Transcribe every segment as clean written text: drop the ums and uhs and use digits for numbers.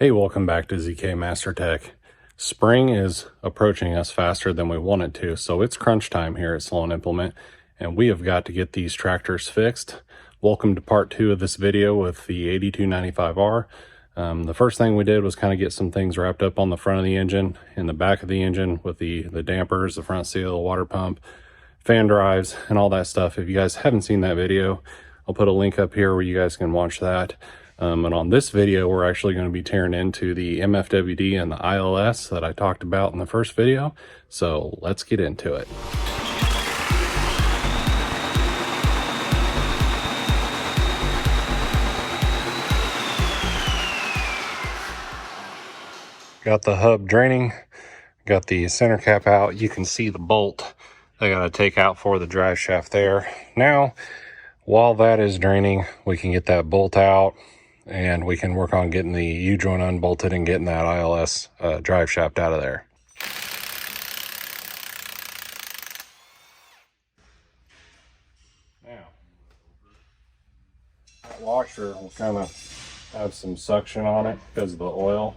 Hey, welcome back to ZK Master Tech. Spring is approaching us faster than we want it to, so it's crunch time here at Sloan Implement, and we have got to get these tractors fixed. Welcome to part 2 of this video with the 8295R. The first thing we did was kind of get some things wrapped up on the front of the engine, in the back of the engine with the dampers, the front seal, the water pump, fan drives, and all that stuff. If you guys haven't seen that video, I'll put a link up here where you guys can watch that. And on this video, we're actually going to be tearing into the MFWD and the ILS that I talked about in the first video. So let's get into it. Got the hub draining, got the center cap out. You can see the bolt I got to take out for the drive shaft there. Now, while that is draining, we can get that bolt out and we can work on getting the U-joint unbolted and getting that ILS drive shaft out of there. Now, that washer will kind of have some suction on it because of the oil,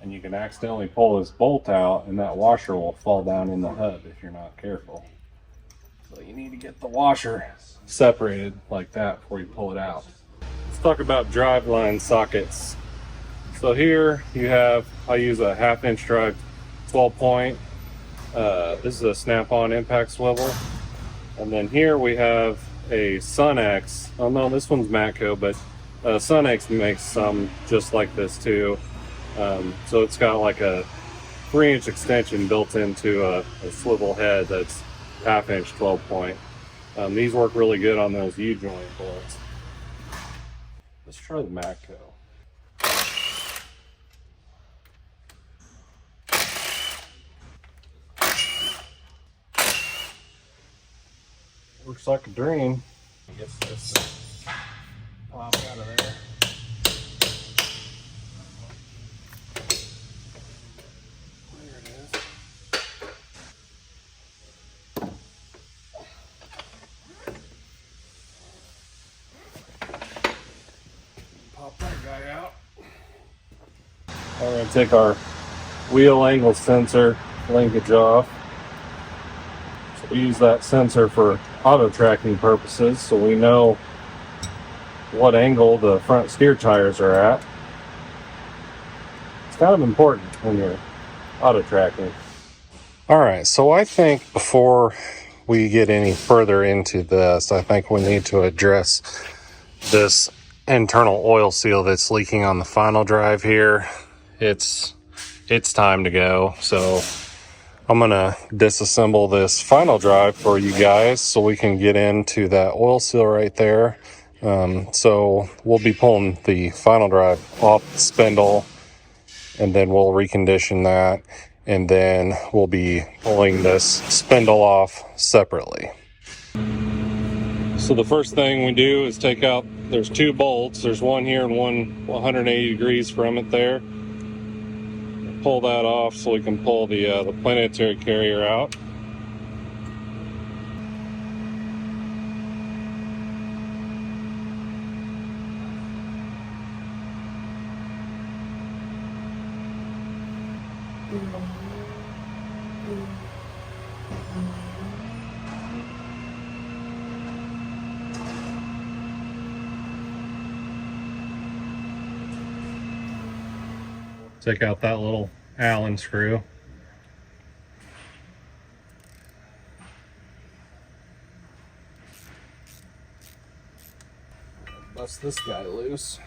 and you can accidentally pull this bolt out and that washer will fall down in the hub if you're not careful. So you need to get the washer separated like that before you pull it out. Let's talk about drive line sockets. So here you have, I use a 1/2 inch drive 12 point. This is a snap-on impact swivel. And then here we have a Sunex. Oh no, this one's Matco, but Sunex makes some just like this too. So it's got like a 3-inch extension built into a swivel head that's 1/2 inch 12 point. These work really good on those U-joint bolts. Let's try the Matco. Works like a dream. Get this pop out of there. There it is. Pop that guy out. We're going to take our wheel angle sensor linkage off. So we use that sensor for auto tracking purposes, so we know what angle the front steer tires are at. It's kind of important when you're auto tracking. All right, so I think before we get any further into this, I think we need to address this internal oil seal that's leaking on the final drive here. It's time to go. So I'm gonna disassemble this final drive for you guys so we can get into that oil seal right there. So we'll be pulling the final drive off the spindle, and then we'll recondition that, and then we'll be pulling this spindle off separately. So the first thing we do is take out, there's 2 bolts. There's one here and one 180 degrees from it there. Pull that off so we can pull the planetary carrier out. Take out that little Allen screw. Bust this guy loose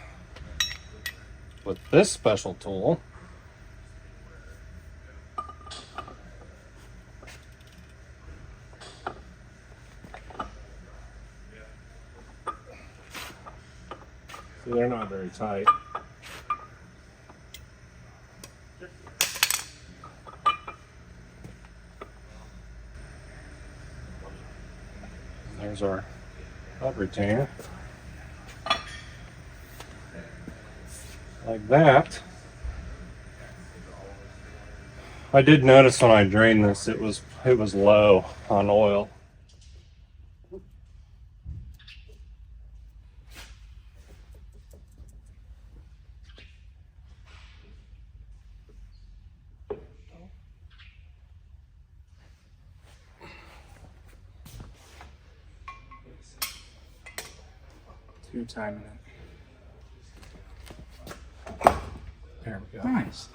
with this special tool. See, they're not very tight. There's our hub retainer. Like that. I did notice when I drained this, it was low on oil. 2 timing it. There we go. Nice.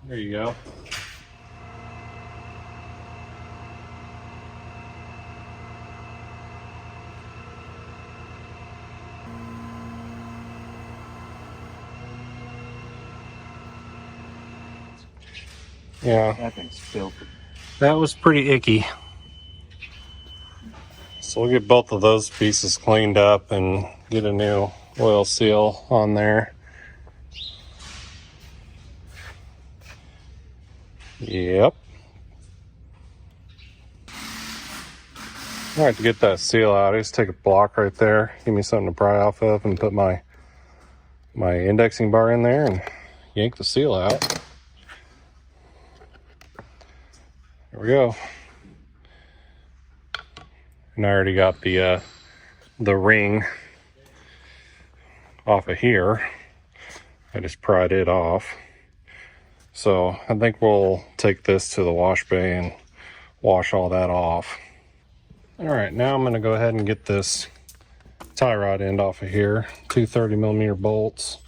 There you go. Yeah, That thing's filthy. that was pretty icky. So we'll get both of those pieces cleaned up and get a new oil seal on there. Yep. All right, to get that seal out, I just take a block right there, give me something to pry off of, and put my indexing bar in there and yank the seal out. There we go. And I already got the ring off of here. I just pried it off. So I think we'll take this to the wash bay and wash all that off. All right, now I'm going to go ahead and get this tie rod end off of here. 2 30mm bolts.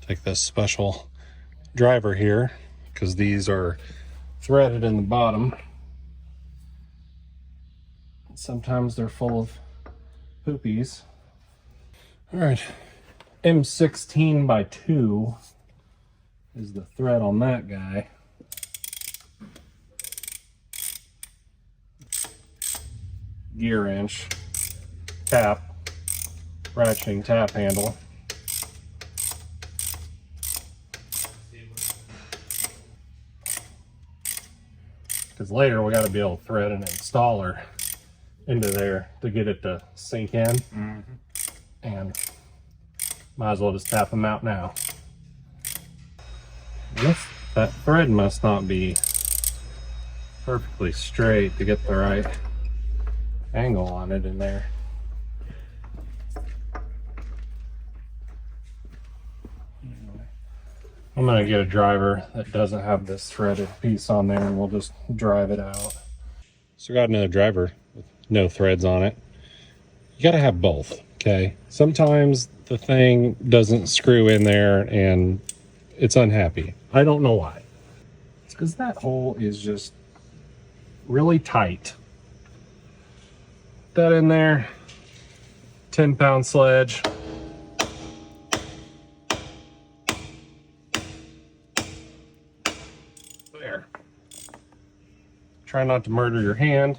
Take this special driver here because these are threaded in the bottom. Sometimes they're full of poopies. All right, M16 by 2 is the thread on that guy. Gear wrench, tap, ratcheting tap handle. Because later we got to be able to thread an installer into there to get it to sink in. Mm-hmm. And might as well just tap them out now. That thread must not be perfectly straight to get the right angle on it in there. I'm gonna get a driver that doesn't have this threaded piece on there and we'll just drive it out. So I got another driver with no threads on it. You gotta have both, okay? Sometimes the thing doesn't screw in there and it's unhappy. I don't know why. It's because that hole is just really tight. That in there, 10-pound sledge. There. Try not to murder your hand.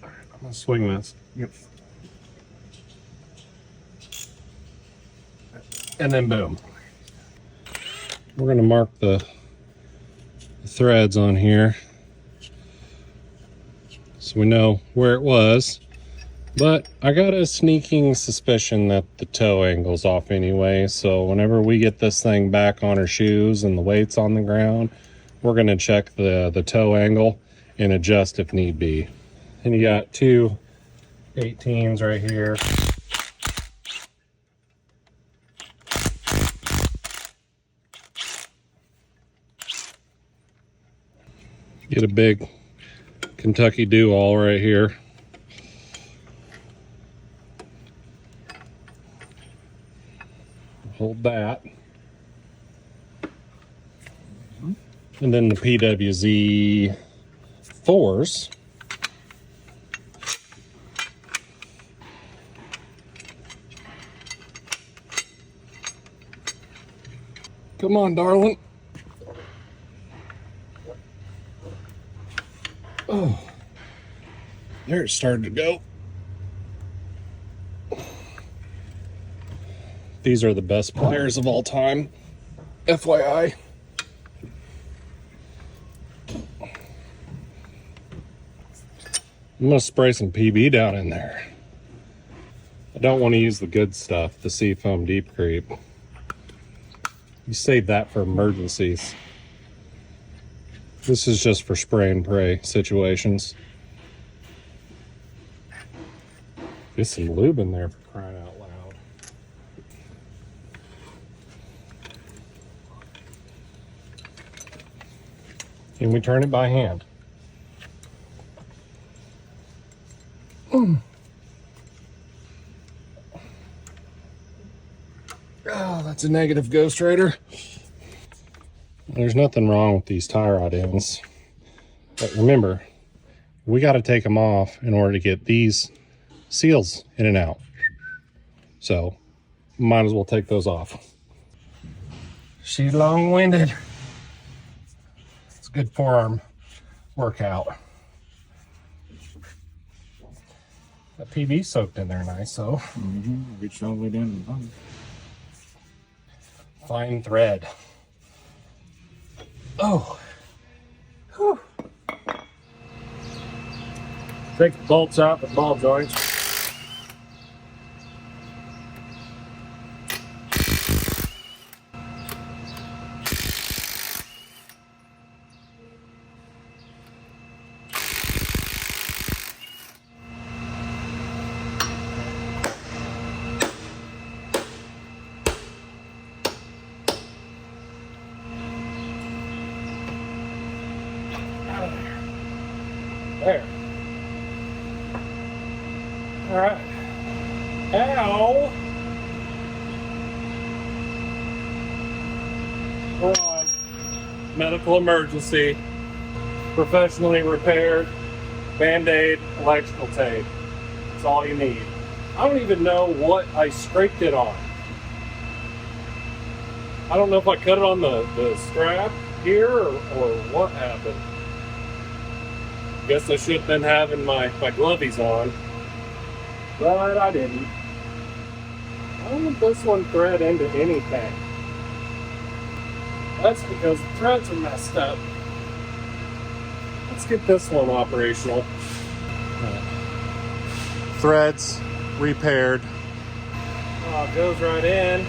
All right, I'm gonna swing this. Yep. And then boom. We're gonna mark the threads on here so we know where it was. But I got a sneaking suspicion that the toe angle's off anyway, so whenever we get this thing back on her shoes and the weight's on the ground, we're gonna check the toe angle and adjust if need be. And you got 2 18s right here. Get a big Kentucky do-all right here. Hold that. And then the PWZ 4s. Come on, darling. Oh, there it started to go. These are the best pliers of all time, FYI. I'm gonna spray some PB down in there. I don't want to use the good stuff, the Seafoam Deep Creep. You save that for emergencies. This is just for spray and pray situations. Get some lube in there for crying out loud. and we turn it by hand. Oh, that's a negative, Ghost Rider. There's nothing wrong with these tie rod ends, but remember, we got to take them off in order to get these seals in and out. So might as well take those off. She's long-winded. It's a good forearm workout. That PV soaked in there nice, so. Reached all the way down to the bottom. Fine thread. Oh. Whew. Take the bolts out, the ball joints. There. All right. Ow! We're on. Medical emergency. Professionally repaired. Band-Aid, electrical tape. That's all you need. I don't even know what I scraped it on. I don't know if I cut it on the strap here or what happened. Guess I should have been having my glovies on, but I didn't. I don't think this one thread into anything. That's because the threads are messed up. Let's get this one operational. Threads repaired. Oh, it goes right in.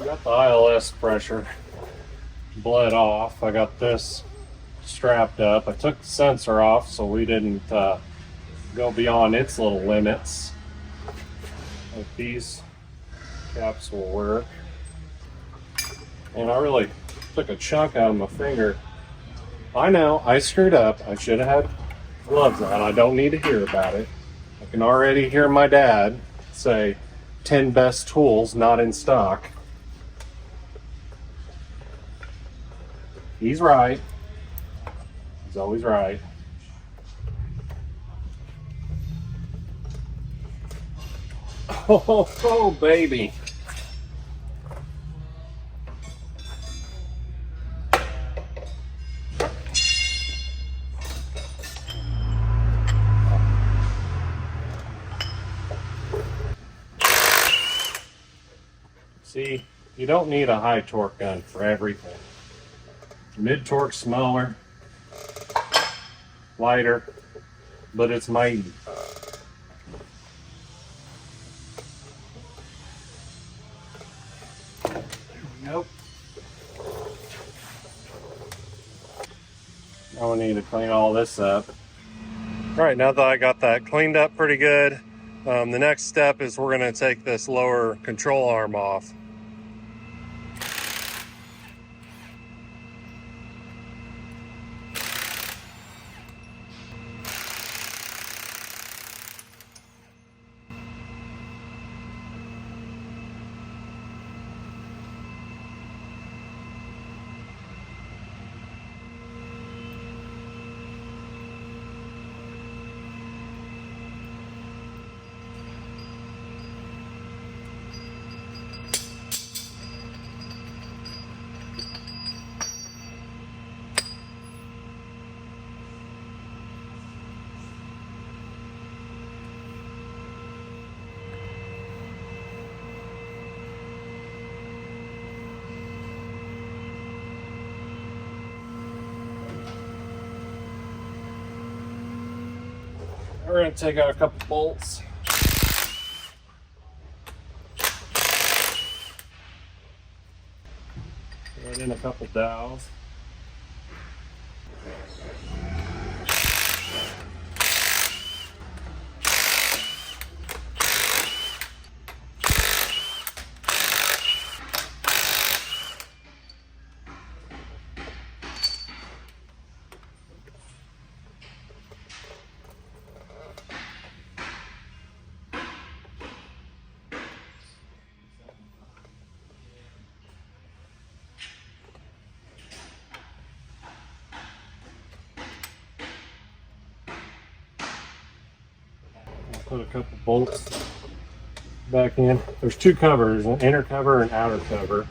Got the ILS pressure bled off. I got this strapped up. I took the sensor off so we didn't go beyond its little limits. Like these caps will work. And I really took a chunk out of my finger. I know, I screwed up. I should have had gloves on. I don't need to hear about it. I can already hear my dad say 10 best tools not in stock. He's right. He's always right. Oh, baby. See, you don't need a high torque gun for everything. Mid torque smaller, lighter, but it's mighty. There we go. Now we need to clean all this up. All right, now that I got that cleaned up pretty good, the next step is we're going to take this lower control arm off. We're going to take out a couple bolts. Put in a couple dowels. Put a couple bolts back in. There's two covers, an inner cover and outer cover.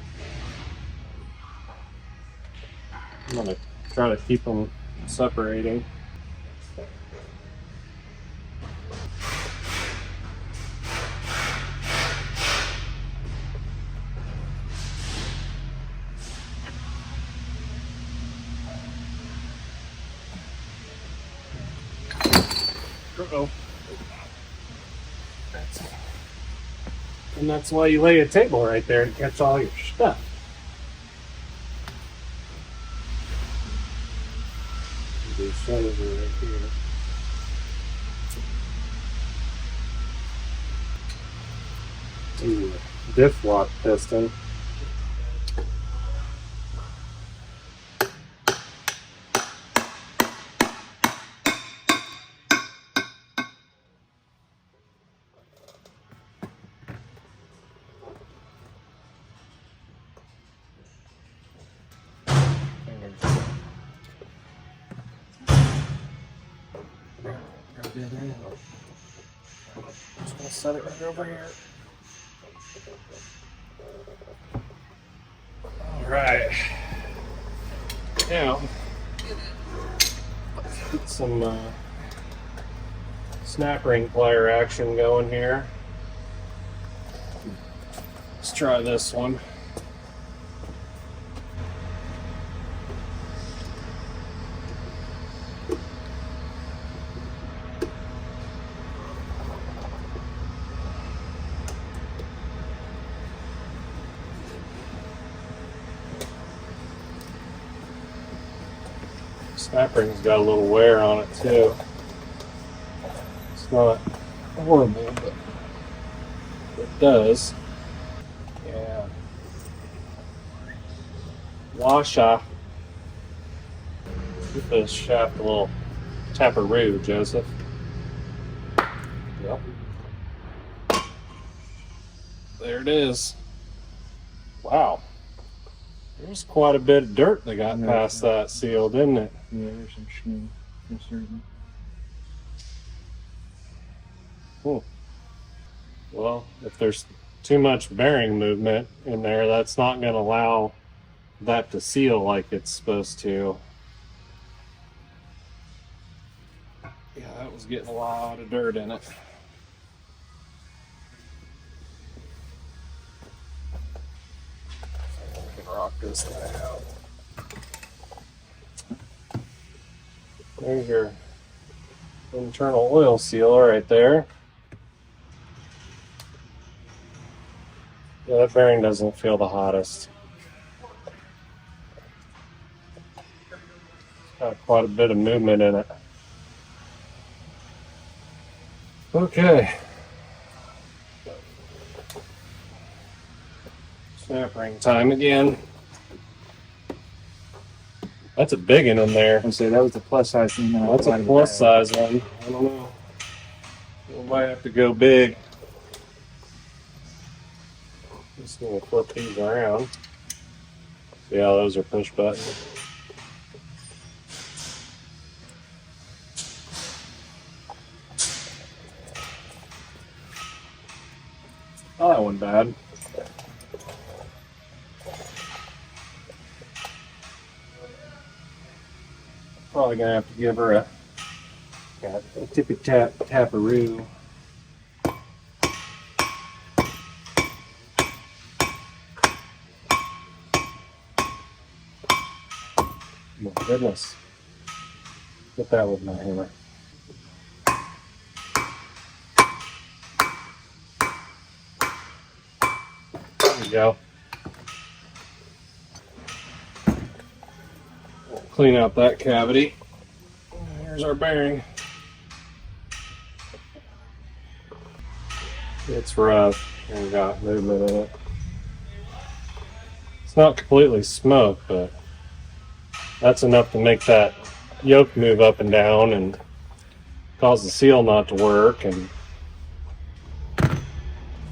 I'm going to try to keep them separating. Uh-oh. And that's why you lay a table right there to catch all your stuff. These shutters are right here. Ooh, diff lock piston. Just gonna set it right over here. All right. Now, let's get some snap ring plier action going here. Let's try this one. Snap ring's got a little wear on it too. It's not horrible, but it does. Yeah. Washa. Give this shaft a little taparoo, Joseph. Yep. There it is. Wow. There's quite a bit of dirt that got past that seal, didn't it? Yeah, there's some snow. Yes, certainly. Cool. Well, if there's too much bearing movement in there, that's not going to allow that to seal like it's supposed to. Yeah, that was getting a lot of dirt in it. I can rock this thing out. There's your internal oil seal right there. Yeah, that bearing doesn't feel the hottest. It's got quite a bit of movement in it. Okay. Snap ring time again. That's a big one in there. I say that was the plus size thing. That's a plus size one. I don't know. We might have to go big. Just gonna flip these around. See how those are push buttons. Oh, that wasn't bad. Probably gonna have to give her a tippy tap taparoo. My goodness. Get that with my hammer. you go. We'll clean out that cavity. Here's our bearing. It's rough and got movement in it. It's not completely smoked, but that's enough to make that yoke move up and down and cause the seal not to work and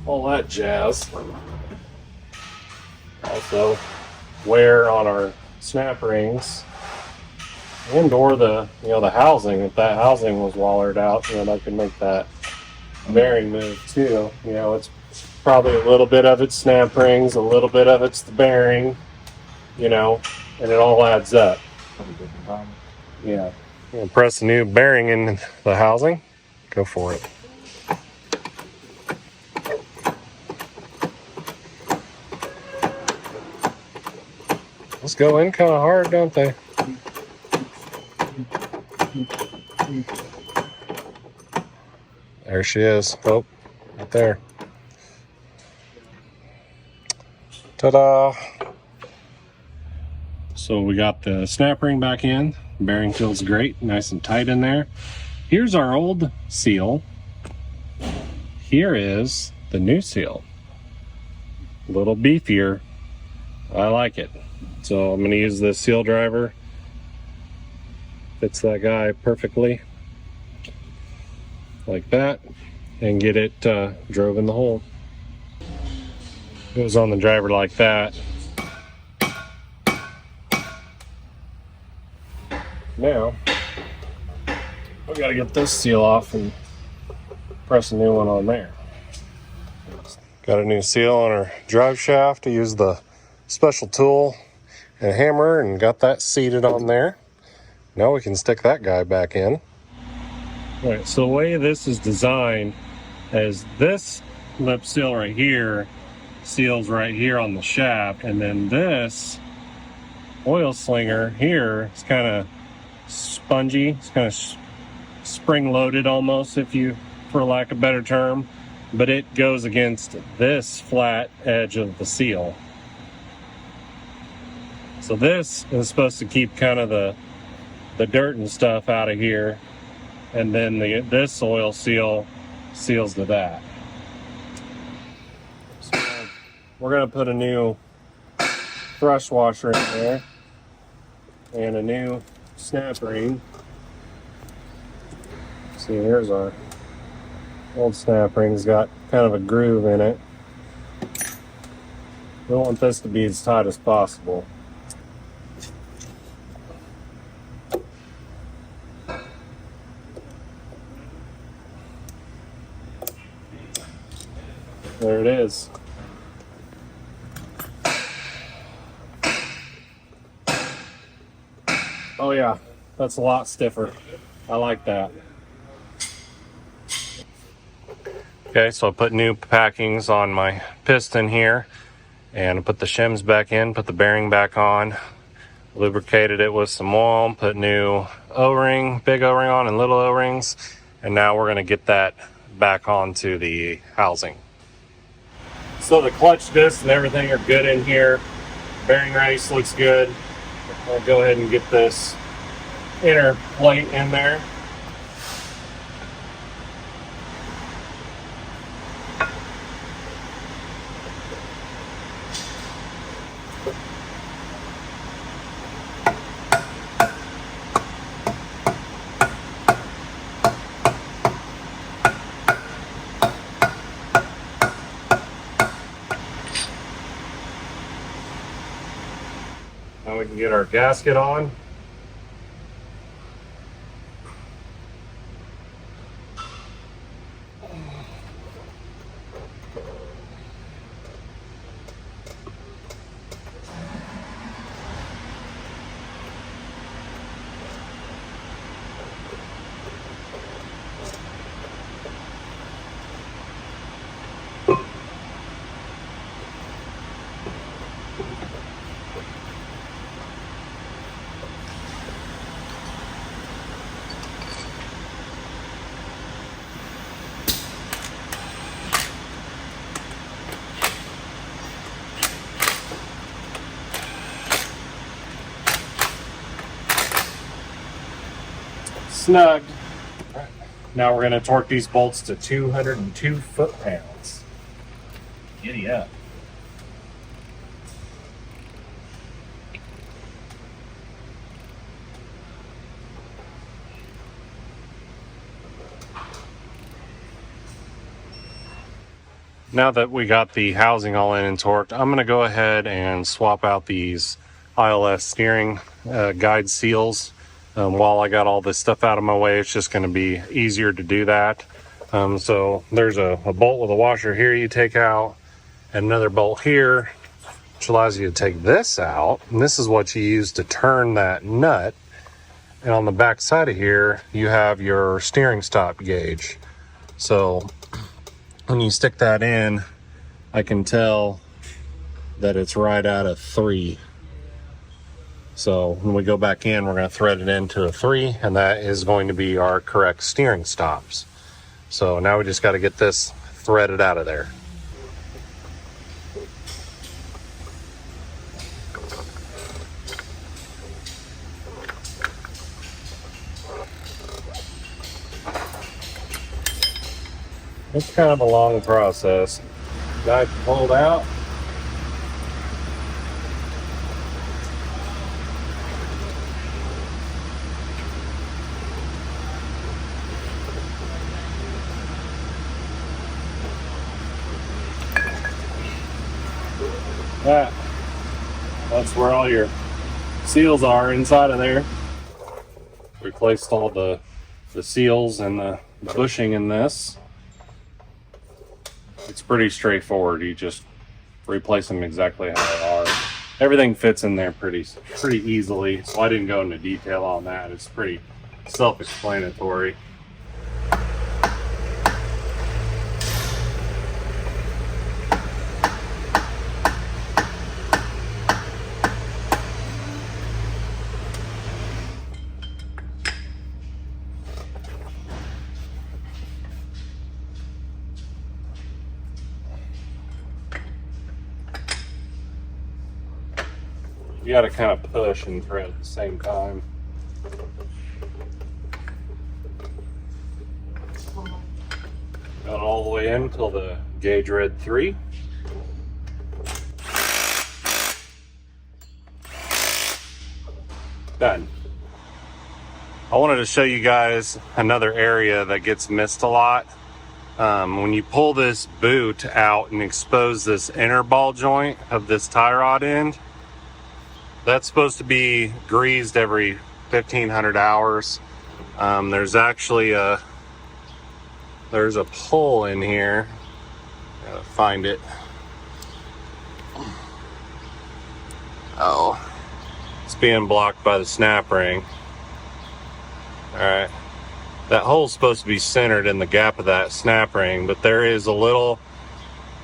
all that jazz. Also, wear on our snap rings and or the the housing. If that housing was wallered out, that could make that bearing move too. It's probably a little bit of it's snap rings, a little bit of it's the bearing, and it all adds up. Yeah. Press the new bearing in the housing. Go for it. Those go in kind of hard, don't they? There she is. Oh, right there. Ta-da! So we got the snap ring back in. The bearing feels great, nice and tight in there. Here's our old seal. Here is the new seal. A little beefier. I like it. So I'm going to use this seal driver. Fits that guy perfectly. Like that. And get it drove in the hole. Goes on the driver like that. Now, I've got to get this seal off and press a new one on there. Got a new seal on our drive shaft. To use the special tool and hammer and got that seated on there. Now we can stick that guy back in. All right, so the way this is designed is this lip seal right here seals right here on the shaft, and then this oil slinger here is kind of spongy. It's kind of spring loaded almost, for lack of a better term, but it goes against this flat edge of the seal. So this is supposed to keep kind of the dirt and stuff out of here, and then this oil seal seals to that. So we're going to put a new thrust washer in there and a new snap ring. See, here's our old snap ring. It's got kind of a groove in it. We want this to be as tight as possible. There it is. Oh yeah, that's a lot stiffer. I like that. Okay, so I put new packings on my piston here and I put the shims back in, put the bearing back on, lubricated it with some oil, put new O-ring, big O-ring on and little O-rings, and now we're going to get that back onto the housing. So the clutch discs and everything are good in here. Bearing race looks good. I'll go ahead and get this inner plate in there. Now we can get our gasket on. snugged. Now we're going to torque these bolts to 202 foot-pounds. Giddy up. Now that we got the housing all in and torqued, I'm going to go ahead and swap out these ILS steering guide seals. While I got all this stuff out of my way, it's just going to be easier to do that. So there's a bolt with a washer here you take out, and another bolt here, which allows you to take this out. And this is what you use to turn that nut. And on the back side of here, you have your steering stop gauge. So when you stick that in, I can tell that it's right at a 3. So when we go back in, we're going to thread it into a 3, and that is going to be our correct steering stops. So now we just got to get this threaded out of there. It's kind of a long process. Guide pulled out. That's where all your seals are inside of there. Replaced all the seals and the bushing in this. It's pretty straightforward. You just replace them exactly how they are. Everything fits in there pretty easily, so I didn't go into detail on that. It's pretty self-explanatory. You got to kind of push and thread at the same time. Got all the way in until the gauge read 3. Done. I wanted to show you guys another area that gets missed a lot. When you pull this boot out and expose this inner ball joint of this tie rod end, that's supposed to be greased every 1,500 hours. There's actually there's a pull in here. Gotta find it. Oh, it's being blocked by the snap ring. All right, that hole's supposed to be centered in the gap of that snap ring, but there is a little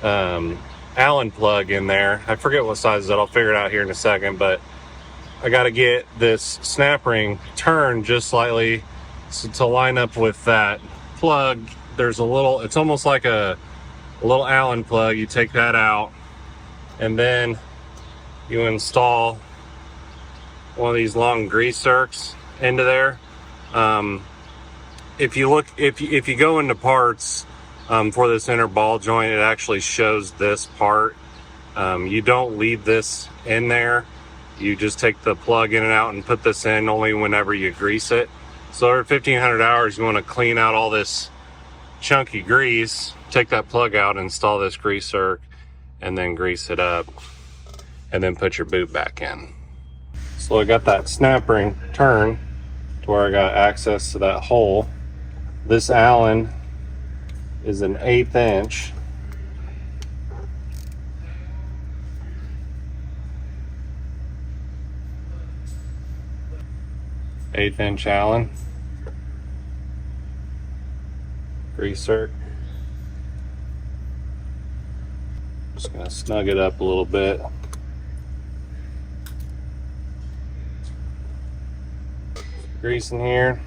Allen plug in there. I forget what size it is. I'll figure it out here in a second, but I got to get this snap ring turned just slightly to line up with that plug. There's a little, it's almost like a little Allen plug. You take that out and then you install one of these long grease zerks into there. If you go into parts for this inner ball joint, it actually shows this part. You don't leave this in there. You just take the plug in and out and put this in only whenever you grease it. So every 1,500 hours, you want to clean out all this chunky grease, take that plug out, install this grease zerk, and then grease it up, and then put your boot back in. So I got that snap ring turned to where I got access to that hole. This Allen is an 1/8 inch. Eighth-inch Allen. Grease zerk. Just gonna snug it up a little bit. Grease in here.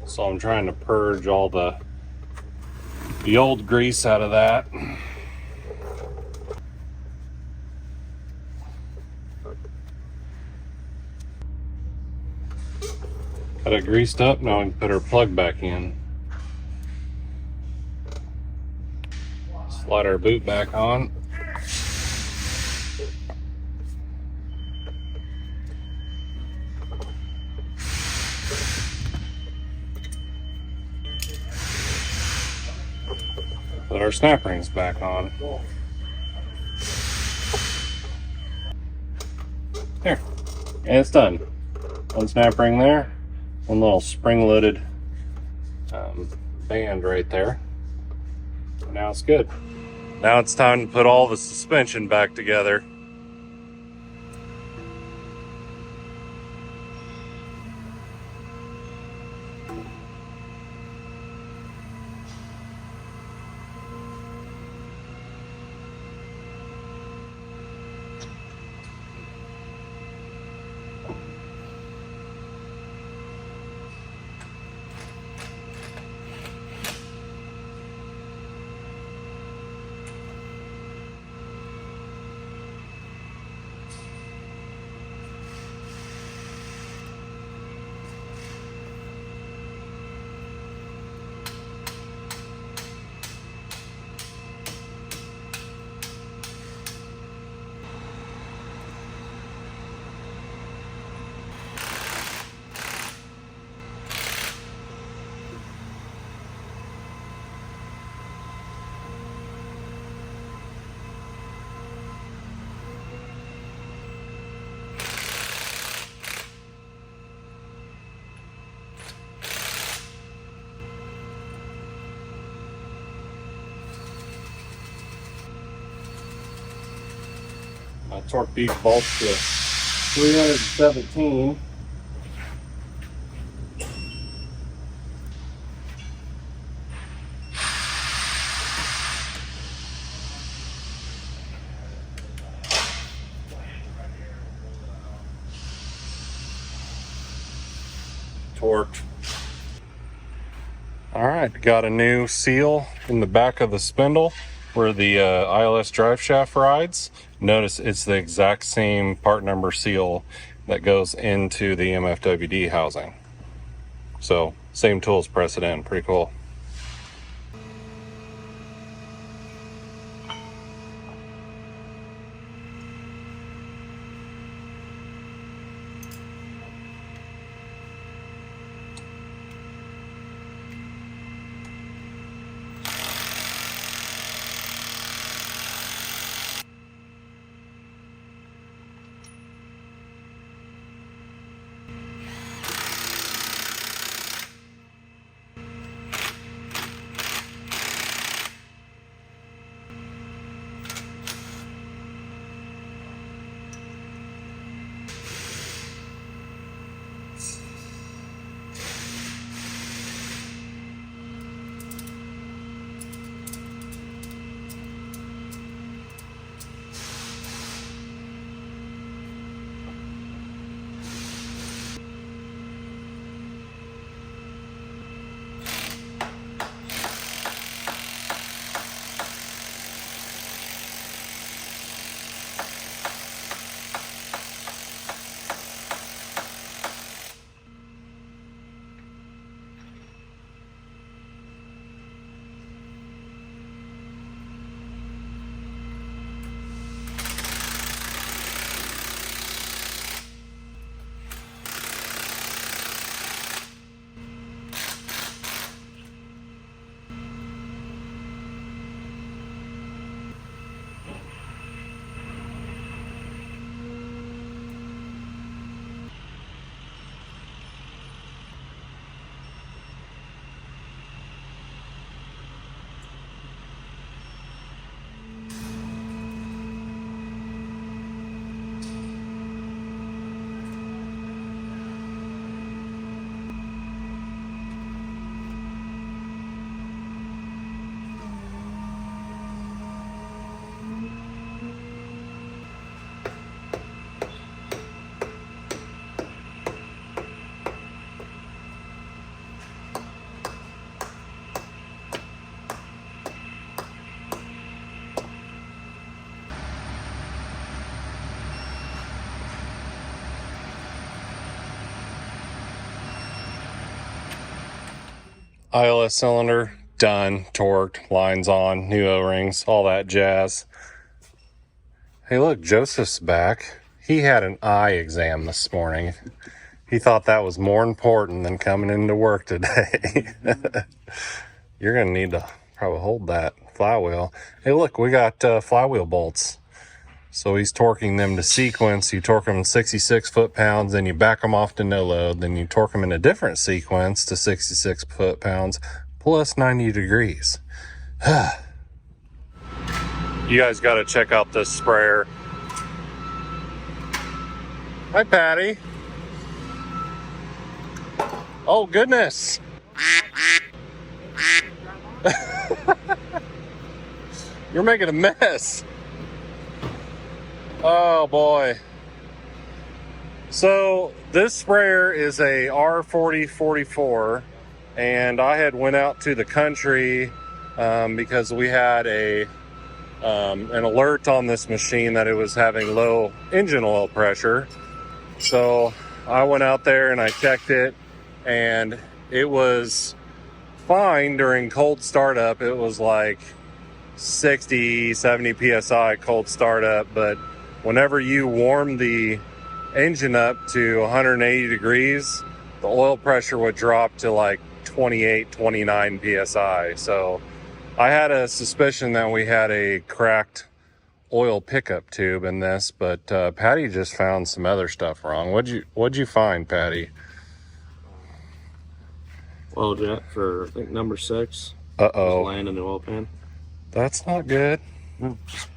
So I'm trying to purge all the old grease out of that. Got it greased up, now we can put our plug back in. Slide our boot back on. Put our snap rings back on. There, and it's done. One snap ring there, one little spring-loaded band right there. Now it's good. Now it's time to put all the suspension back together. My torque defaults to 317. Torqued. All right, got a new seal in the back of the spindle where the ILS drive shaft rides. Notice it's the exact same part number seal that goes into the MFWD housing. So same tools press it in, pretty cool. ILS cylinder, done, torqued, lines on, new O-rings, all that jazz. Hey, look, Joseph's back. He had an eye exam this morning. He thought that was more important than coming into work today. You're going to need to probably hold that flywheel. Hey, look, we got flywheel bolts. So he's torquing them to sequence. You torque them 66 foot-pounds, then you back them off to no load. Then you torque them in a different sequence to 66 foot-pounds plus 90 degrees. You guys got to check out this sprayer. Hi, Patty. Oh, goodness. You're making a mess. Oh boy. So this sprayer is a R4044, and I had went out to the country because we had an alert on this machine that it was having low engine oil pressure. So I went out there and I checked it, and it was fine during cold startup. It was like 60, 70 psi cold startup, but whenever you warm the engine up to 180 degrees, the oil pressure would drop to like 28, 29 psi. So I had a suspicion that we had a cracked oil pickup tube in this, but Patty just found some other stuff wrong. What'd you find, Patty? Oil jet for, I think, number 6. Uh-oh. Just laying in the oil pan. That's not good. No, just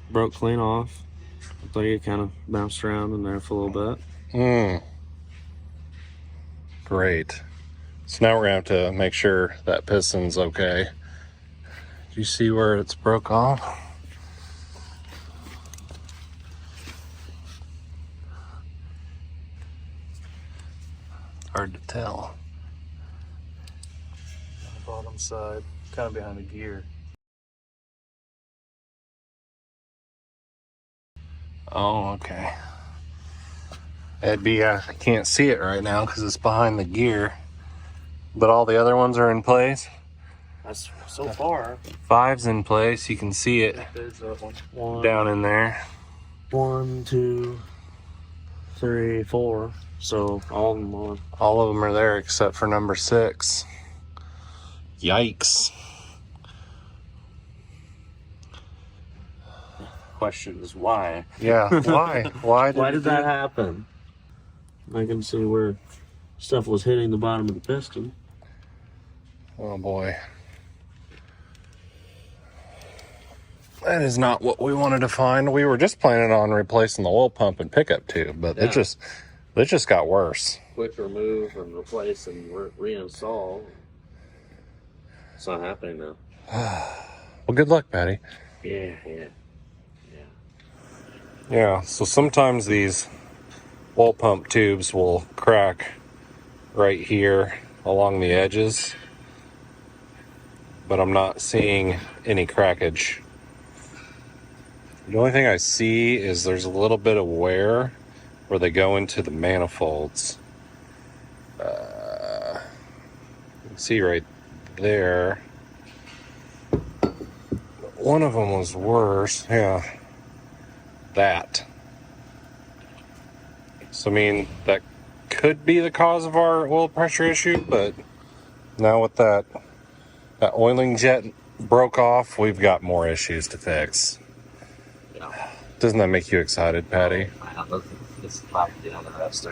broke clean off. I thought it kind of bounced around in there for a little bit. Great. So now we're gonna have to make sure that piston's okay. Do you see where it's broke off? Hard to tell. On the bottom side, kind of behind the gear. Oh, okay. I can't see it right now because it's behind the gear, but all the other ones are in place. That's so far. 5's in place. You can see it There's that one. down in there. 1, 2, 3, 4. So all of them on. All of them are there except for number 6. Yikes. Question is why? Yeah, why? Why did that happen? I can see where stuff was hitting the bottom of the piston. Oh boy. That is not what we wanted to find. We were just planning on replacing the oil pump and pickup tube, but it just got worse. Quick remove and replace and reinstall. It's not happening now. Well, good luck, Patty. Yeah. Yeah, so sometimes these oil pump tubes will crack right here along the edges, but I'm not seeing any crackage. The only thing I see is there's a little bit of wear where they go into the manifolds. You can see right there. One of them was worse. Yeah. That. So, I mean, that could be the cause of our oil pressure issue, but now with that oiling jet broke off, we've got more issues to fix. Yeah. Doesn't that make you excited, Patty? It's like on the rest.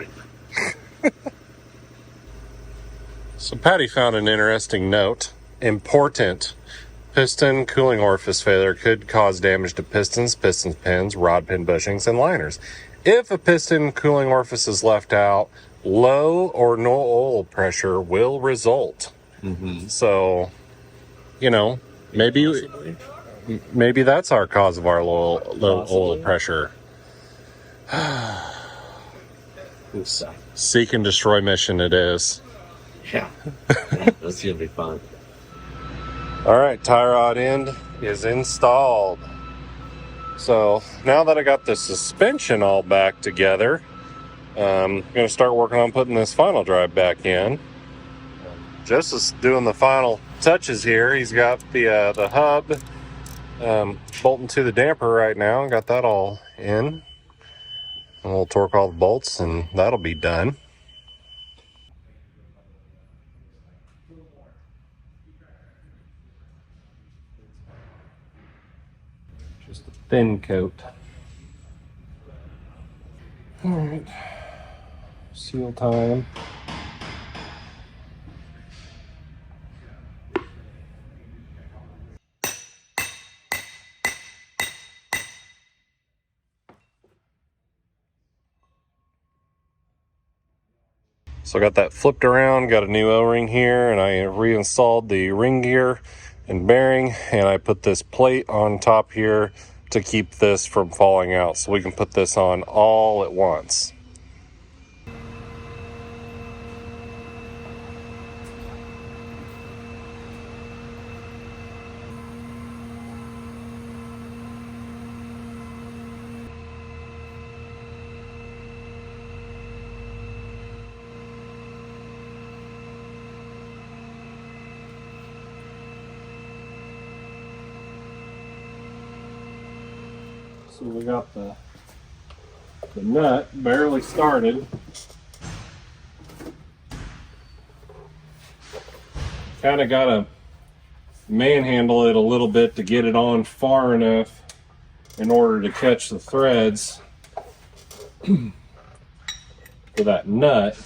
So Patty found an interesting note. Important. Piston cooling orifice failure could cause damage to pistons, piston pins, rod pin bushings, and liners. If a piston cooling orifice is left out, low or no oil pressure will result. So, maybe that's our cause of our low oil pressure. Seek and destroy mission it is. Yeah. That's gonna be fun. All right, tie rod end is installed. So now that I got the suspension all back together, I'm going to start working on putting this final drive back in. Jess is doing the final touches here. He's got the hub bolting to the damper right now. Got that all in. And we'll torque all the bolts and that'll be done. Just a thin coat. All right. Seal time. So I got that flipped around, got a new O-ring here, and I reinstalled the ring gear and bearing, and I put this plate on top here to keep this from falling out, so we can put this on all at once. So we got the nut barely started. Kind of got to manhandle it a little bit to get it on far enough in order to catch the threads for that nut.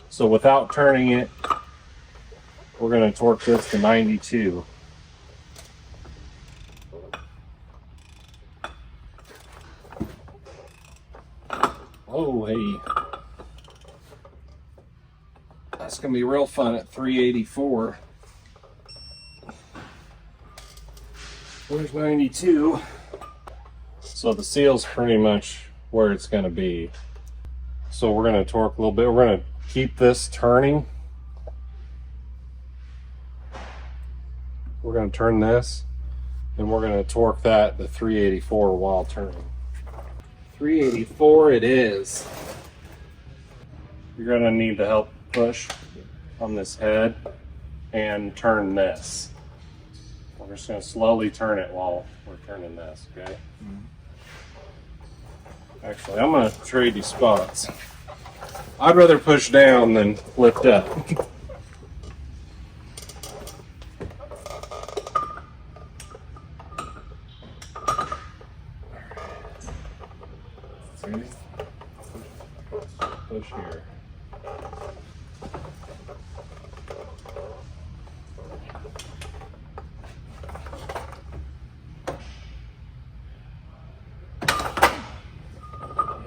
So without turning it, we're going to torque this to 92. Oh, hey. That's going to be real fun at 384. Where's 92? So the seal's pretty much where it's going to be. So we're going to torque a little bit. We're going to keep this turning. We're going to turn this, and we're going to torque that to 384 while turning. 384 it is. You're going to need to help push on this head and turn this. We're just going to slowly turn it while we're turning this, okay? Actually, I'm going to trade you spots. I'd rather push down than lift up. Ready? Push here.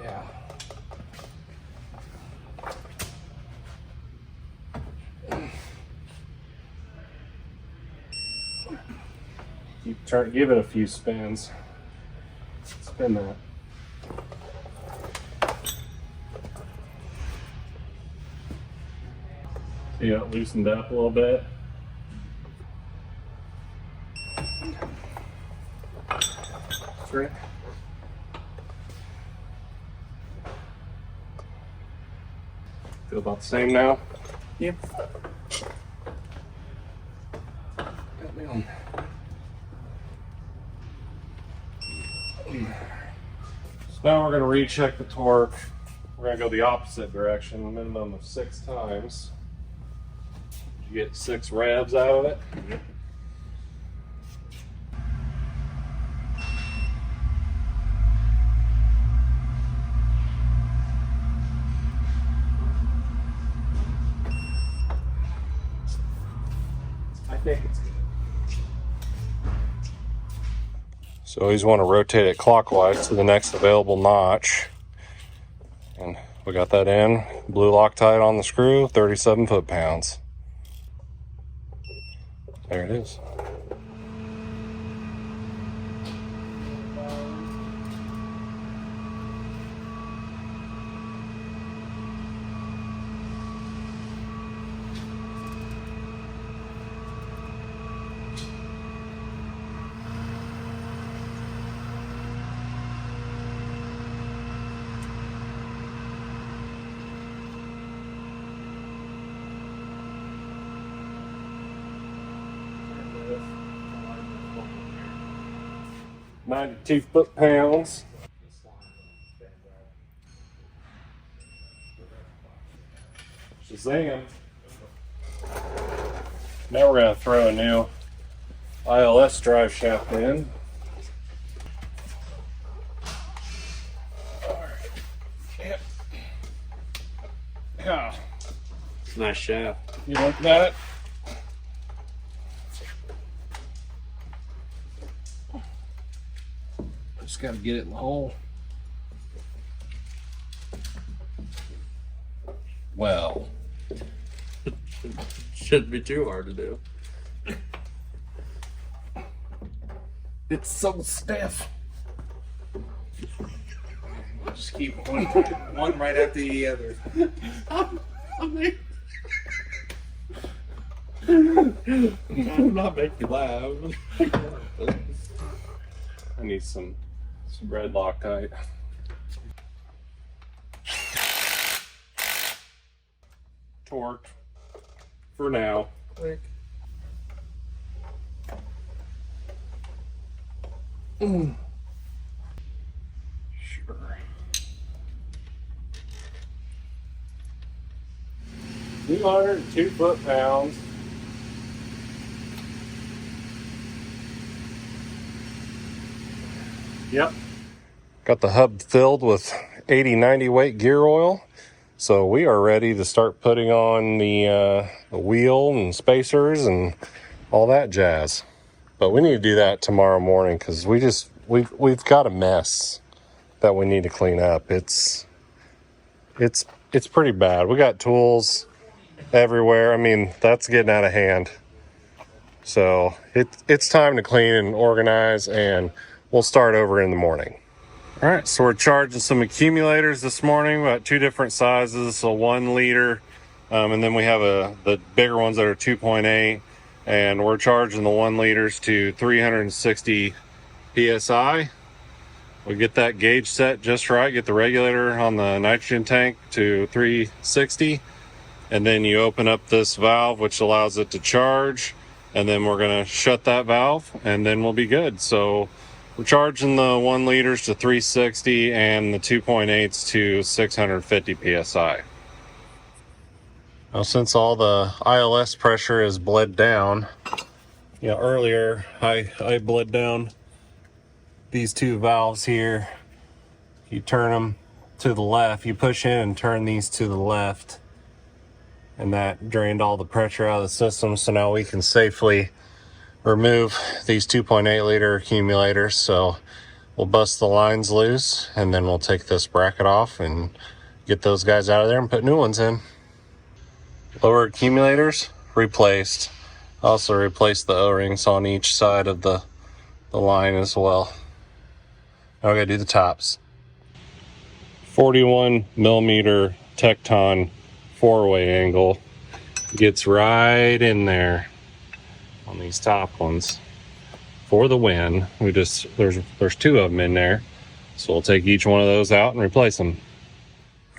Yeah. Give it a few spins. Spin that. See how it loosened up a little bit? Right. Feel about the same now? Yep. Got me on. So now we're going to recheck the torque. We're going to go the opposite direction, a minimum of 6 times. Did you get 6 revs out of it? Yep. I think it's good. So always want to rotate it clockwise to the next available notch. And we got that in. Blue Loctite on the screw, 37 foot-pounds. There it is. 92 foot-pounds. Shazam. Now we're going to throw a new ILS drive shaft in. Alright. Yep. Yeah. Nice shaft. You look at it? Just got to get it in the hole. Well. Shouldn't be too hard to do. It's so stiff. Just keep one right after the other. I'm not making you laugh. I need some red Loctite. Torqued for now. Quick. Sure. 202 foot-pounds. Yep. Got the hub filled with 80-90 weight gear oil. So we are ready to start putting on the wheel and spacers and all that jazz. But we need to do that tomorrow morning because we've got a mess that we need to clean up. It's pretty bad. We got tools everywhere. I mean, that's getting out of hand. So it's time to clean and organize, and we'll start over in the morning. All right, so we're charging some accumulators this morning. We got two different sizes, so 1 liter, and then we have the bigger ones that are 2.8, and we're charging the 1 liters to 360 psi. We get that gauge set just right, get the regulator on the nitrogen tank to 360, and then you open up this valve which allows it to charge, and then we're going to shut that valve, and then we'll be good. So we're charging the 1 liters to 360 and the 2.8s to 650 psi. Now, since all the ILS pressure is bled down, earlier I bled down these two valves here. You turn them to the left, you push in and turn these to the left, and that drained all the pressure out of the system. So now we can safely remove these 2.8 liter accumulators. So we'll bust the lines loose, and then we'll take this bracket off and get those guys out of there and put new ones in. Lower accumulators replaced. Also replaced the O-rings on each side of the line as well. Now we gotta do the tops. 41 millimeter Tecton 4-way angle gets right in there on these top ones for the win. There's 2 of them in there, so we'll take each one of those out and replace them.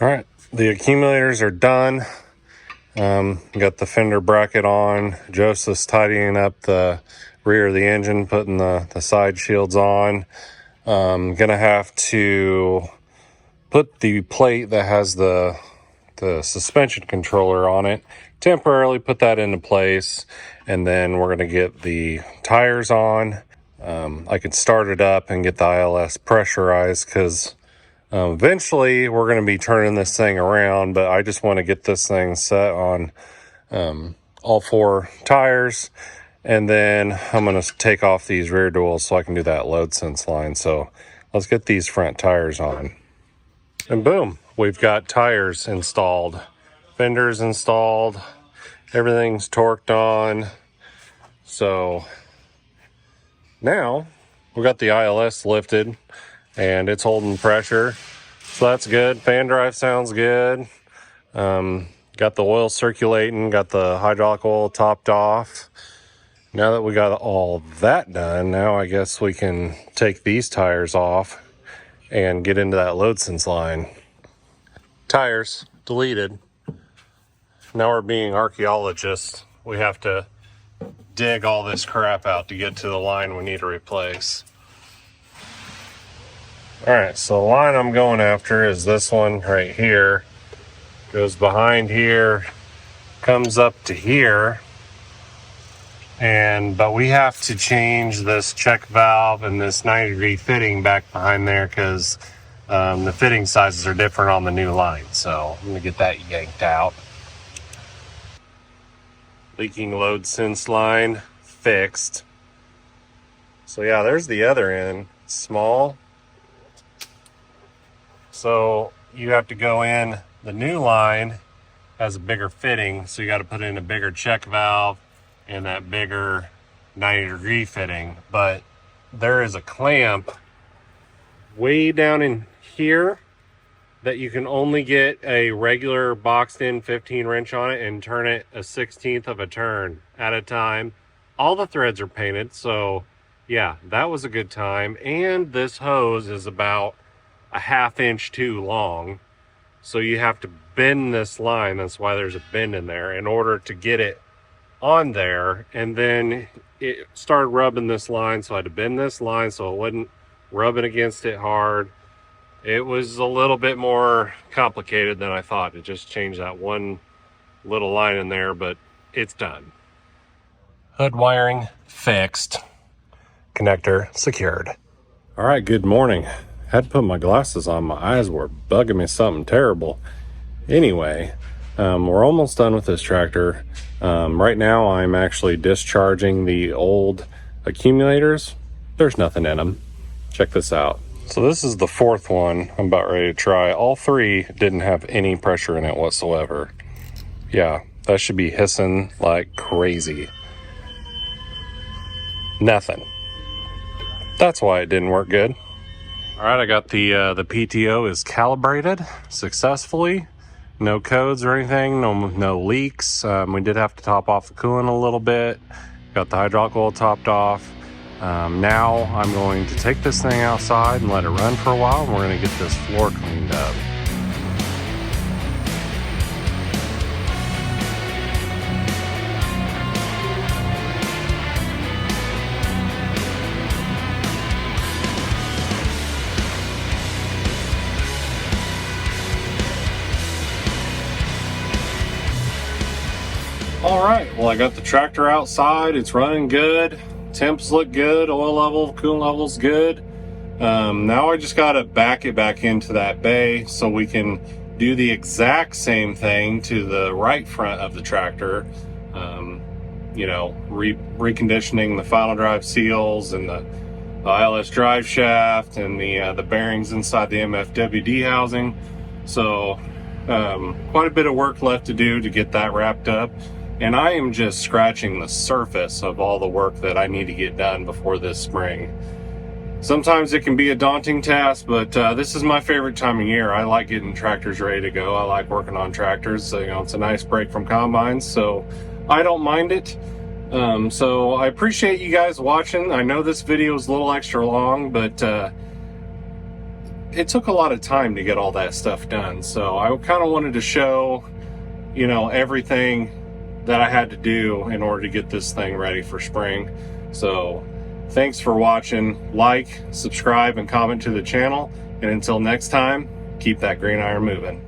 All right, the accumulators are done. Got the fender bracket on. Joseph's tidying up the rear of the engine, putting the side shields on. Gonna have to put the plate that has the suspension controller on it, temporarily put that into place, and then we're going to get the tires on. I could start it up and get the ILS pressurized because eventually we're going to be turning this thing around, but I just want to get this thing set on all 4 tires, and then I'm going to take off these rear duals so I can do that load sense line. So let's get these front tires on. And boom, we've got tires installed, fenders installed, everything's torqued on. So now we got the ILS lifted and it's holding pressure. So that's good. Fan drive sounds good. Got the oil circulating, got the hydraulic oil topped off. Now that we got all that done, now I guess we can take these tires off and get into that load sense line. Tires deleted. Now we're being archaeologists. We have to dig all this crap out to get to the line we need to replace. All right, so the line I'm going after is this one right here. Goes behind here, comes up to here, but we have to change this check valve and this 90-degree fitting back behind there because the fitting sizes are different on the new line. So I'm gonna get that yanked out. Leaking load sense line fixed. So yeah, there's the other end, small. So you have to go in, the new line has a bigger fitting, so you got to put in a bigger check valve and that bigger 90-degree fitting. But there is a clamp way down in here that you can only get a regular boxed in 15 wrench on it and turn it a 1/16 of a turn at a time. All the threads are painted, so yeah, that was a good time. And this hose is about a 1/2 inch too long, so you have to bend this line. That's why there's a bend in there in order to get it on there. And then it started rubbing this line, so I had to bend this line so it wasn't rubbing against it hard. It was a little bit more complicated than I thought. It just changed that one little line in there, but it's done. Hood wiring fixed, connector secured. All right, good morning. Had to put my glasses on. My eyes were bugging me something terrible. Anyway, we're almost done with this tractor. Right now I'm actually discharging the old accumulators. There's nothing in them. Check this out. So this is the fourth one I'm about ready to try. All three didn't have any pressure in it whatsoever. Yeah, that should be hissing like crazy. Nothing. That's why it didn't work good. All right, I got the PTO is calibrated successfully. No codes or anything, no leaks. We did have to top off the coolant a little bit. Got the hydraulic oil topped off. Now I'm going to take this thing outside and let it run for a while, and we're gonna get this floor cleaned up. All right, well, I got the tractor outside. It's running good. Temps look good. Oil level, coolant level's good. Now I just got to back it back into that bay so we can do the exact same thing to the right front of the tractor. You know, reconditioning the final drive seals and the ILS drive shaft and the bearings inside the MFWD housing. So quite a bit of work left to do to get that wrapped up. And I am just scratching the surface of all the work that I need to get done before this spring. Sometimes it can be a daunting task, but this is my favorite time of year. I like getting tractors ready to go. I like working on tractors. So, you know, it's a nice break from combines, so I don't mind it. So I appreciate you guys watching. I know this video is a little extra long, but it took a lot of time to get all that stuff done. So I kind of wanted to show, you know, everything that I had to do in order to get this thing ready for spring. So thanks for watching. Like, subscribe, and comment to the channel. And until next time, keep that green iron moving.